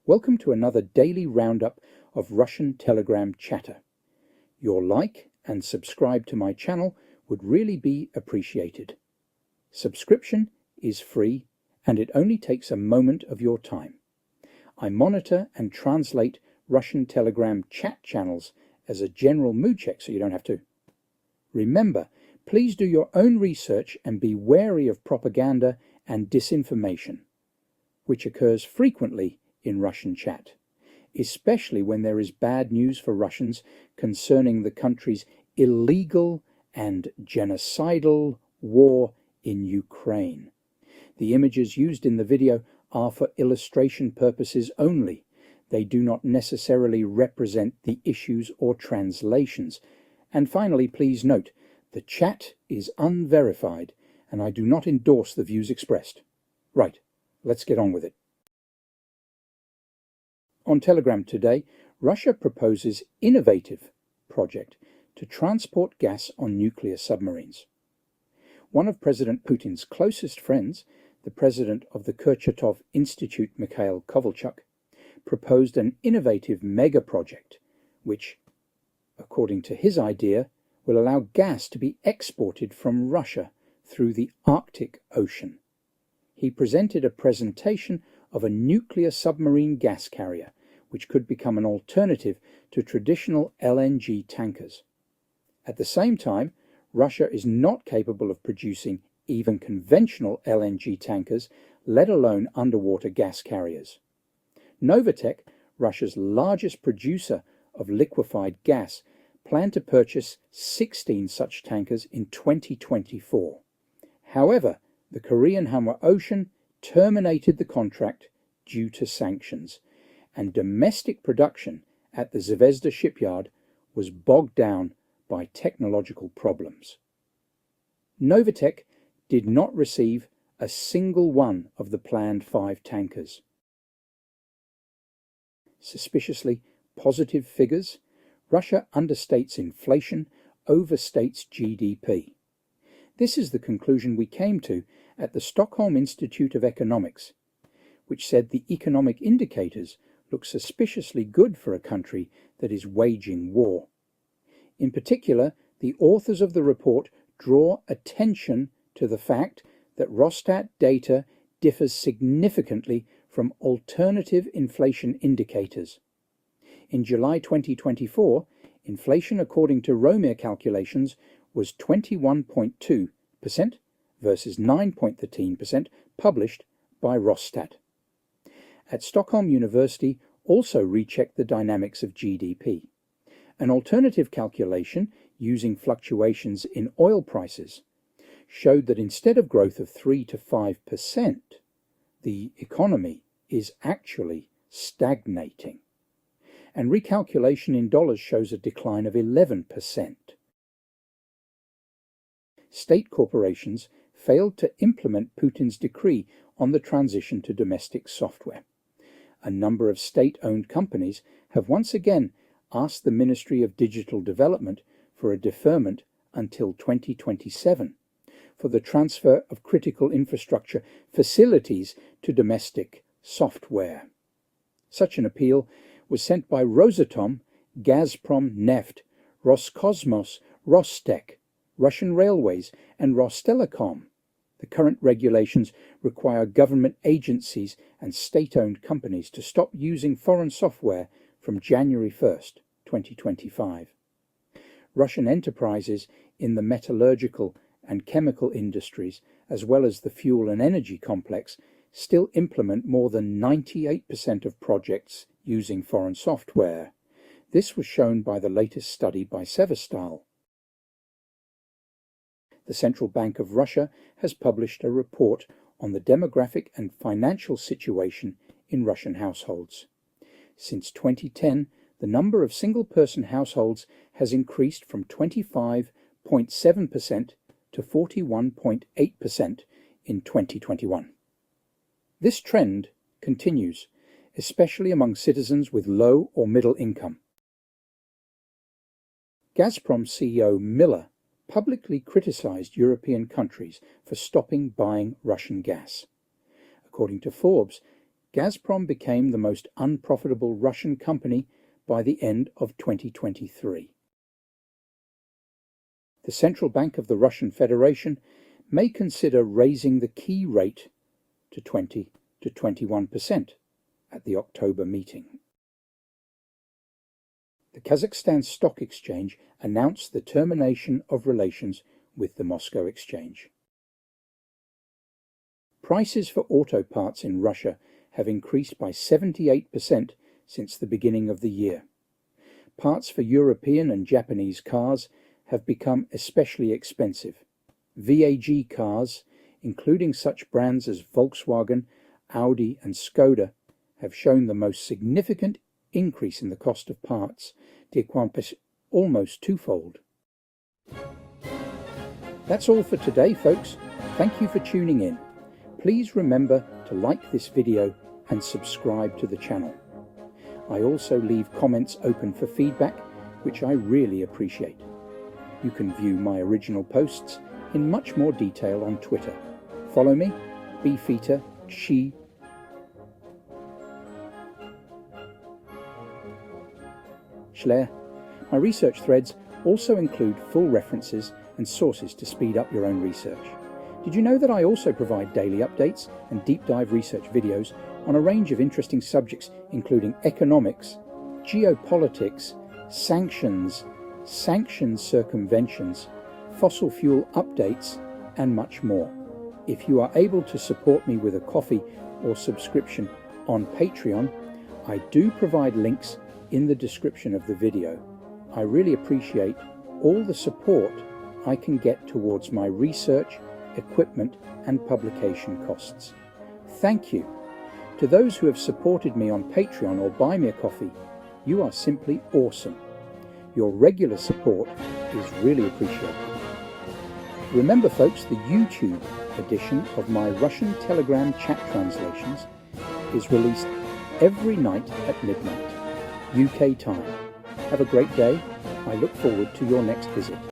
Welcome to another daily roundup of Russian Telegram chatter. Your like and subscribe to my channel would really be appreciated. Subscription is free and it only takes a moment of your time. I monitor and translate Russian Telegram chat channels as a general mood check so you don't have to. Remember, please do your own research and be wary of propaganda and disinformation, which occurs frequently in Russian chat, especially when there is bad news for Russians concerning the country's illegal and genocidal war in Ukraine. The images used in the video are for illustration purposes only. They do not necessarily represent the issues or translations. And finally, please note, the chat is unverified and I do not endorse the views expressed. Right, let's get on with it. On Telegram today, Russia proposes innovative project to transport gas on nuclear submarines. One of President Putin's closest friends, the president of the Kurchatov Institute, Mikhail Kovalchuk, proposed an innovative mega project which, according to his idea, will allow gas to be exported from Russia through the Arctic Ocean. He presented a presentation of a nuclear submarine gas carrier, which could become an alternative to traditional LNG tankers. At the same time, Russia is not capable of producing even conventional LNG tankers, let alone underwater gas carriers. Novatek, Russia's largest producer of liquefied gas, planned to purchase 16 such tankers in 2024. However, the Korean Hanwha Ocean terminated the contract due to sanctions, and domestic production at the Zvezda shipyard was bogged down by technological problems. Novatek did not receive a single one of the planned 5 tankers. Suspiciously positive figures, Russia understates inflation, overstates GDP. This is the conclusion we came to at the Stockholm Institute of Economics, which said the economic indicators look suspiciously good for a country that is waging war. In particular, the authors of the report draw attention to the fact that Rosstat data differs significantly from alternative inflation indicators. In July 2024, inflation according to Romir calculations was 21.2% versus 9.13% published by Rosstat. At Stockholm University also rechecked the dynamics of GDP. An alternative calculation using fluctuations in oil prices showed that instead of growth of 3 to 5%, the economy is actually stagnating. And recalculation in dollars shows a decline of 11%. State corporations failed to implement Putin's decree on the transition to domestic software. A number of state-owned companies have once again asked the Ministry of Digital Development for a deferment until 2027 for the transfer of critical infrastructure facilities to domestic software. Such an appeal was sent by Rosatom, Gazprom Neft, Roscosmos, Rostec, Russian Railways, and Rostelecom. The current regulations require government agencies and state-owned companies to stop using foreign software from January 1st, 2025. Russian enterprises in the metallurgical and chemical industries, as well as the fuel and energy complex, still implement more than 98% of projects using foreign software. This was shown by the latest study by Severstal. The Central Bank of Russia has published a report on the demographic and financial situation in Russian households. Since 2010, the number of single-person households has increased from 25.7% to 41.8% in 2021. This trend continues, especially among citizens with low or middle income. Gazprom CEO Miller publicly criticized European countries for stopping buying Russian gas. According to Forbes, Gazprom became the most unprofitable Russian company by the end of 2023. The Central Bank of the Russian Federation may consider raising the key rate to 20 to 21% at the October meeting. The Kazakhstan Stock Exchange announced the termination of relations with the Moscow Exchange. Prices for auto parts in Russia have increased by 78% since the beginning of the year. Parts for European and Japanese cars have become especially expensive. VAG cars, including such brands as Volkswagen, Audi and Skoda, have shown the most significant increase in the cost of parts, almost twofold. That's all for today, folks. Thank you for tuning in. Please remember to like this video and subscribe to the channel. I also leave comments open for feedback, which I really appreciate. You can view my original posts in much more detail on Twitter. Follow me, Beefeater Chi. Schler. My research threads also include full references and sources to speed up your own research. Did you know that I also provide daily updates and deep dive research videos on a range of interesting subjects, including economics, geopolitics, sanctions circumventions, fossil fuel updates, and much more. If you are able to support me with a coffee or subscription on Patreon, I do provide links in the description of the video. I really appreciate all the support I can get towards my research, equipment, and publication costs. Thank you. To those who have supported me on Patreon or Buy Me a Coffee, you are simply awesome. Your regular support is really appreciated. Remember, folks, the YouTube edition of my Russian Telegram chat translations is released every night at midnight, UK time. Have a great day. I look forward to your next visit.